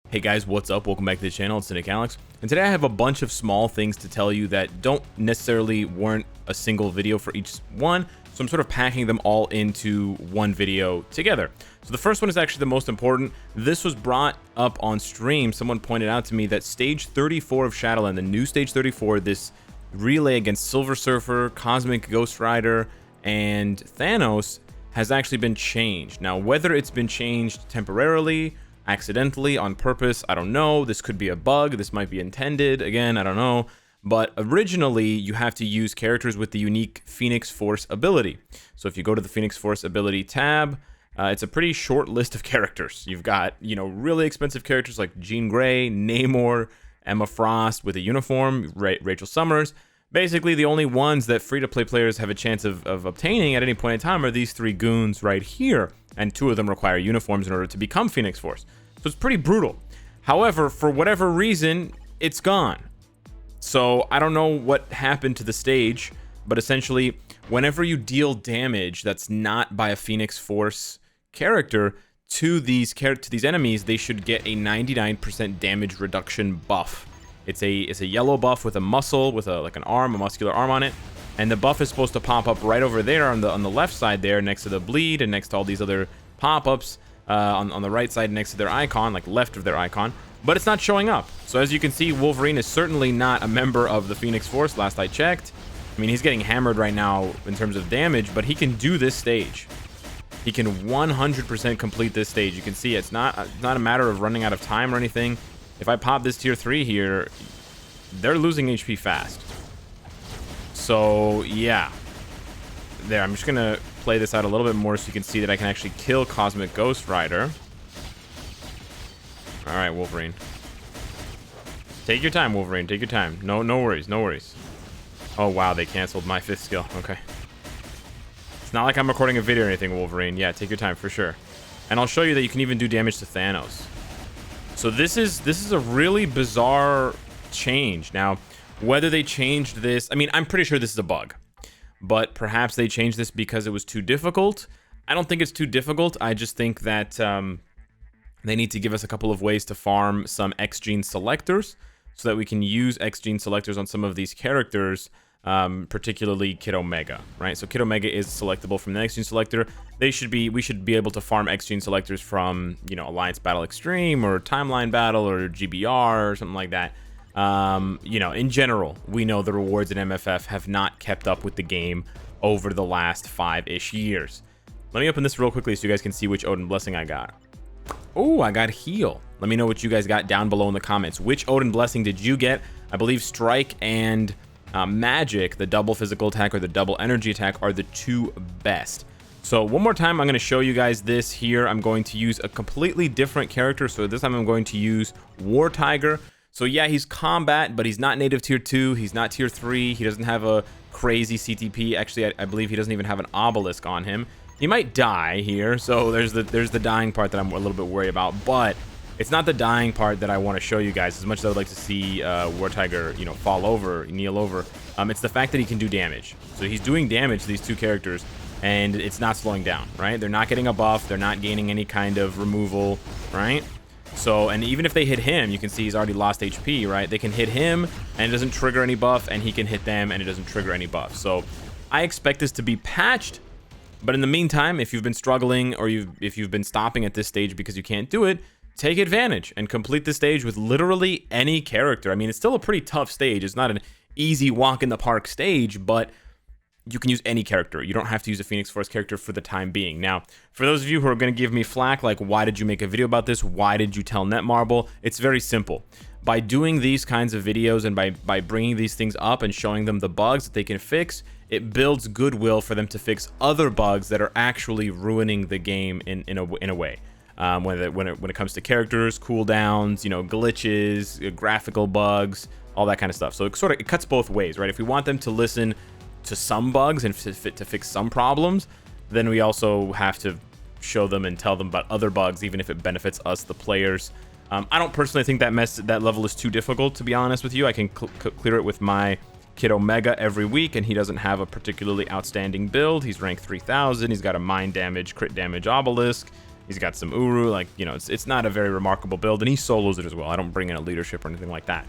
Hey guys, what's up? Welcome back to the channel. It's Cynicalex, and today I have a bunch of small things to tell you that don't necessarily warrant a single video for each one, so I'm sort of packing them all into one video together. So the first one is actually the most important. This was brought up on stream. Someone pointed out to me that stage 34 of Shadowland, the new stage 34, this relay against Silver Surfer, Cosmic Ghost Rider, and Thanos has actually been changed. Now, whether it's been changed temporarily, accidentally, on purpose, I don't know. This could be a bug. This might be intended. Again, I don't know. But originally, you have to use characters with the unique Phoenix Force ability. So if you go to the Phoenix Force ability tab, it's a pretty short list of characters. You've got, really expensive characters like Jean Grey, Namor, Emma Frost with a uniform, Rachel Summers. Basically, the only ones that free-to-play players have a chance of obtaining at any point in time are these three goons right here. And two of them require uniforms in order to become Phoenix Force. So it's pretty brutal. However, for whatever reason, it's gone. So I don't know what happened to the stage, but essentially, whenever you deal damage that's not by a Phoenix Force character to these enemies, they should get a 99% damage reduction buff. It's a yellow buff with a muscle, with a muscular arm on it. And the buff is supposed to pop up right over there on the left side there, next to the bleed and next to all these other pop-ups on the right side next to their icon, like left of their icon. But it's not showing up. So as you can see, Wolverine is certainly not a member of the Phoenix Force, last I checked. I mean, he's getting hammered right now in terms of damage, but he can do this stage. He can 100% complete this stage. You can see it's not a matter of running out of time or anything. If I pop this tier 3 here, they're losing HP fast. So, yeah. There, I'm just going to play this out a little bit more so you can see that I can actually kill Cosmic Ghost Rider. Alright, Wolverine. Take your time, Wolverine. Take your time. No worries. No worries. Oh, wow. They canceled my 5th skill. Okay. It's not like I'm recording a video or anything, Wolverine. Yeah, take your time for sure. And I'll show you that you can even do damage to Thanos. So this is a really bizarre change. Now, whether they changed this, I mean, I'm pretty sure this is a bug, but perhaps they changed this because it was too difficult. I don't think it's too difficult. I just think that they need to give us a couple of ways to farm some X-Gene selectors so that we can use X-Gene selectors on some of these characters, particularly Kid Omega, right? So Kid Omega is selectable from the X-Gene selector. We should be able to farm X-Gene selectors from, Alliance Battle Extreme or Timeline Battle or GBR or something like that. In general, we know the rewards in MFF have not kept up with the game over the last 5-ish years. Let me open this real quickly so you guys can see which Odin Blessing I got. Oh, I got Heal. Let me know what you guys got down below in the comments. Which Odin Blessing did you get? I believe Strike and Magic, the double physical attack or the double energy attack, are the two best. So one more time, I'm going to show you guys this here. I'm going to use a completely different character. So this time I'm going to use War Tiger. So yeah, he's combat, but he's not native tier 2. He's not tier 3. He doesn't have a crazy CTP. Actually, I believe he doesn't even have an obelisk on him. He might die here. So there's the dying part that I'm a little bit worried about. But it's not the dying part that I want to show you guys. As much as I would like to see War Tiger, fall over, kneel over. It's the fact that he can do damage. So he's doing damage to these two characters, and it's not slowing down, right? They're not getting a buff. They're not gaining any kind of removal, right? So, and even if they hit him, you can see he's already lost HP, right? They can hit him and it doesn't trigger any buff, and he can hit them and it doesn't trigger any buff. So I expect this to be patched, but in the meantime, if you've been struggling or if you've been stopping at this stage because you can't do it, take advantage and complete this stage with literally any character. I mean, it's still a pretty tough stage. It's not an easy walk in the park stage, but you can use any character. You don't have to use a Phoenix Force character for the time being. Now, for those of you who are going to give me flack, like, why did you make a video about this? Why did you tell Netmarble? It's very simple. By doing these kinds of videos and by bringing these things up and showing them the bugs that they can fix, it builds goodwill for them to fix other bugs that are actually ruining the game in a way. When it comes to characters, cooldowns, glitches, graphical bugs, all that kind of stuff. So it cuts both ways, right? If we want them to listen to some bugs and to fix some problems, then we also have to show them and tell them about other bugs, even if it benefits us, the players. I don't personally think that level is too difficult, to be honest with you. I can clear it with my Kid Omega every week, and he doesn't have a particularly outstanding build. He's ranked 3000. He's got a mind damage, crit damage obelisk. He's got some Uru, like, you know, it's not a very remarkable build, and he solos it as well. I don't bring in a leadership or anything like that.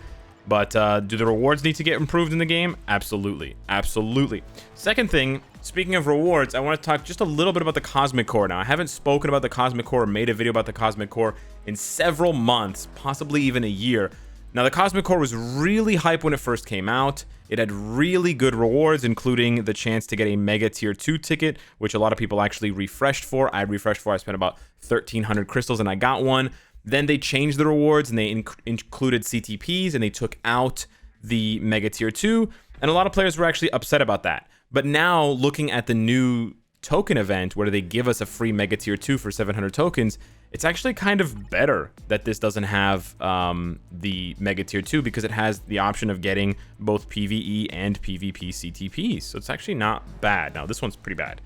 But do the rewards need to get improved in the game? Absolutely. Absolutely. Second thing, speaking of rewards, I want to talk just a little bit about the Cosmic Core. Now, I haven't spoken about the Cosmic Core or made a video about the Cosmic Core in several months, possibly even a year. Now, the Cosmic Core was really hype when it first came out. It had really good rewards, including the chance to get a Mega Tier 2 ticket, which a lot of people actually refreshed for. I refreshed for, I spent about 1,300 crystals and I got one. Then they changed the rewards and they included CTPs and they took out the Mega Tier 2. And a lot of players were actually upset about that. But now, looking at the new token event where they give us a free Mega Tier 2 for 700 tokens, it's actually kind of better that this doesn't have the Mega Tier 2 because it has the option of getting both PvE and PvP CTPs. So it's actually not bad. Now, this one's pretty bad.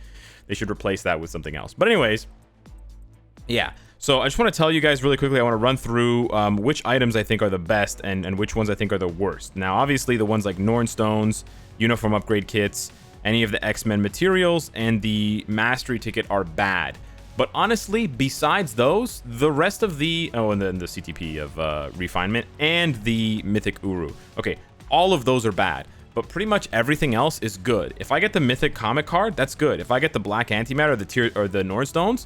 They should replace that with something else. But anyways, yeah. So I just want to tell you guys really quickly, I want to run through which items I think are the best and which ones I think are the worst. Now, obviously, the ones like Norn Stones, Uniform Upgrade Kits, any of the X-Men materials, and the Mastery Ticket are bad. But honestly, besides those, the rest of the... Oh, and then the CTP of Refinement and the Mythic Uru. Okay, all of those are bad. But pretty much everything else is good. If I get the Mythic Comic card, that's good. If I get the Black Antimatter or the Norn Stones...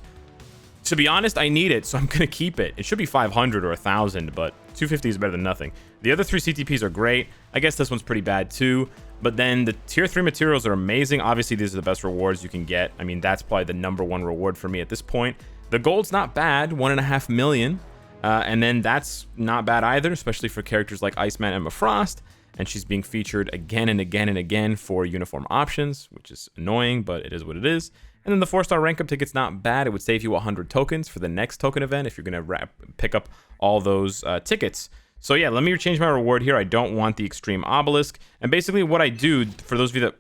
To be honest, I need it, so I'm going to keep it. It should be 500 or 1,000, but 250 is better than nothing. The other 3 CTPs are great. I guess this one's pretty bad too. But then the tier 3 materials are amazing. Obviously, these are the best rewards you can get. I mean, that's probably the #1 reward for me at this point. The gold's not bad, 1.5 million. And then that's not bad either, especially for characters like Iceman Emma Frost. And she's being featured again and again and again for uniform options, which is annoying, but it is what it is. And then the 4-star rank up ticket's not bad. It would save you 100 tokens for the next token event if you're going to pick up all those tickets. So yeah, let me change my reward here. I don't want the Extreme Obelisk. And basically what I do, for those of you that...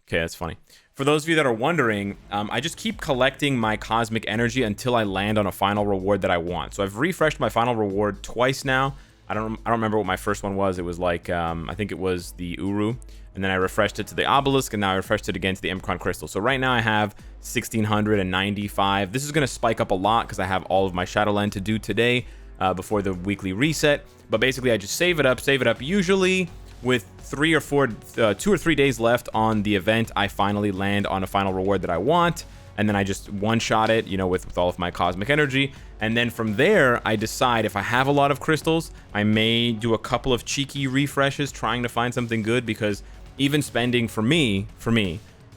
Okay, that's funny. For those of you that are wondering, I just keep collecting my cosmic energy until I land on a final reward that I want. So I've refreshed my final reward twice now. I don't remember what my first one was. It was like, I think it was the Uru. And then I refreshed it to the Obelisk, and now I refreshed it again to the Emcron Crystal. So right now I have 1,695. This is going to spike up a lot because I have all of my Shadowland to do today before the weekly reset. But basically, I just save it up. Usually with 2 or 3 days left on the event, I finally land on a final reward that I want. And then I just one-shot it, you know, with all of my cosmic energy. And then from there, I decide if I have a lot of crystals, I may do a couple of cheeky refreshes trying to find something good, because even spending, for me,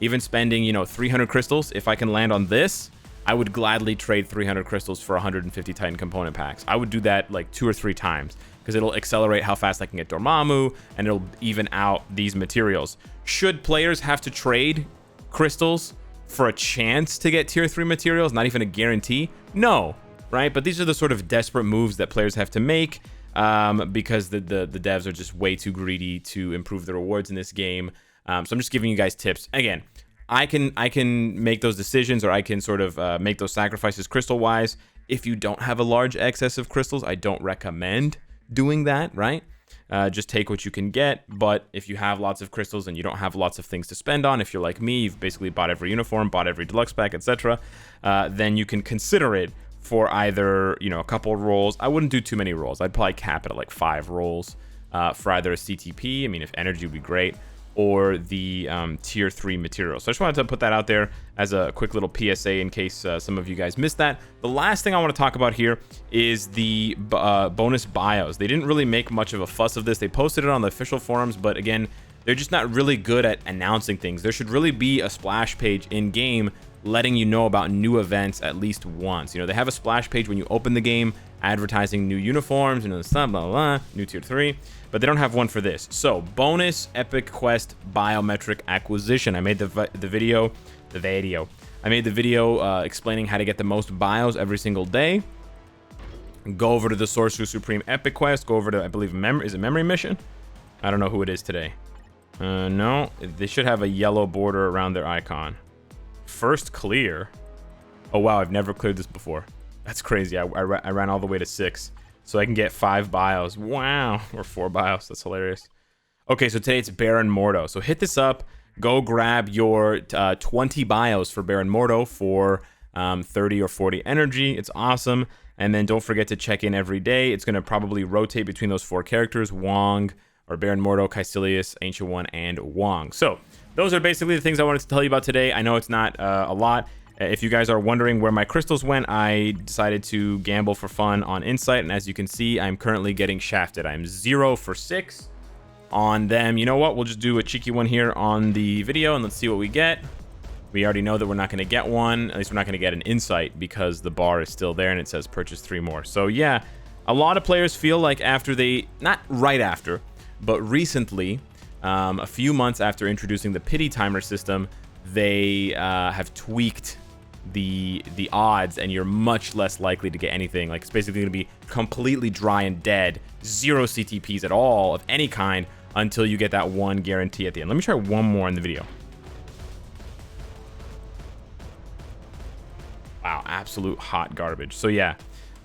even spending, you know, 300 crystals, if I can land on this, I would gladly trade 300 crystals for 150 Titan component packs. I would do that like 2 or 3 times, because it'll accelerate how fast I can get Dormammu, and it'll even out these materials. Should players have to trade crystals for a chance to get tier 3 materials, not even a guarantee? No, right? But these are the sort of desperate moves that players have to make, because the devs are just way too greedy to improve the rewards in this game. So I'm just giving you guys tips. Again, I can make those decisions, or I can sort of make those sacrifices crystal wise. If you don't have a large excess of crystals, I don't recommend doing that, right? Just take what you can get. But if you have lots of crystals and you don't have lots of things to spend on, if you're like me, you've basically bought every uniform, bought every deluxe pack, etc., then you can consider it for either, you know, a couple of rolls. I wouldn't do too many rolls. I'd probably cap it at like 5 rolls for either a CTP. I mean, if energy would be great, or the tier 3 material. So I just wanted to put that out there as a quick little PSA in case some of you guys missed that. The last thing I want to talk about here is the bonus bios. They didn't really make much of a fuss of this. They posted it on the official forums, but again, they're just not really good at announcing things. There should really be a splash page in game letting you know about new events at least once. You know, they have a splash page when you open the game advertising new uniforms and blah, blah, blah, new tier 3, but they don't have one for this. So bonus epic quest biometric acquisition. I made the video. I made the video explaining how to get the most bios every single day. Go over to the Sorcerer Supreme epic quest. Go over to, I believe, is it memory mission? I don't know who it is today. No, they should have a yellow border around their icon. First clear. Oh wow, I've never cleared this before. That's crazy. I ran all the way to 6 so I can get 5 bios. Wow. Or 4 bios. That's hilarious. Okay, so today it's Baron Mordo. So hit this up. Go grab your 20 bios for Baron Mordo for 30 or 40 energy. It's awesome. And then don't forget to check in every day. It's going to probably rotate between those 4 characters: Wong, or Baron Mordo, Caecilius, Ancient One, and Wong. So those are basically the things I wanted to tell you about today. I know it's not a lot. If you guys are wondering where my crystals went, I decided to gamble for fun on Insight, and as you can see, I'm currently getting shafted. I'm 0 for 6 on them. You know what? We'll just do a cheeky one here on the video, and let's see what we get. We already know that we're not going to get one. At least we're not going to get an Insight because the bar is still there, and it says purchase 3 more. So yeah, a lot of players feel like after they, not right after, but recently, a few months after introducing the pity timer system, they have tweaked the odds, and you're much less likely to get anything. Like, it's basically going to be completely dry and dead, 0 CTPs at all of any kind until you get that one guarantee at the end. Let me try one more in the video. Wow, absolute hot garbage. So yeah,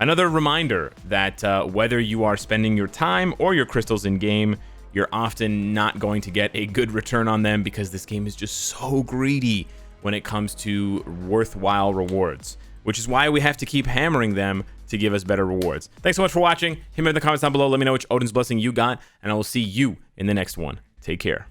another reminder that whether you are spending your time or your crystals in game, you're often not going to get a good return on them because this game is just so greedy when it comes to worthwhile rewards, which is why we have to keep hammering them to give us better rewards. Thanks so much for watching. Hit me in the comments down below. Let me know which Odin's Blessing you got, and I will see you in the next one. Take care.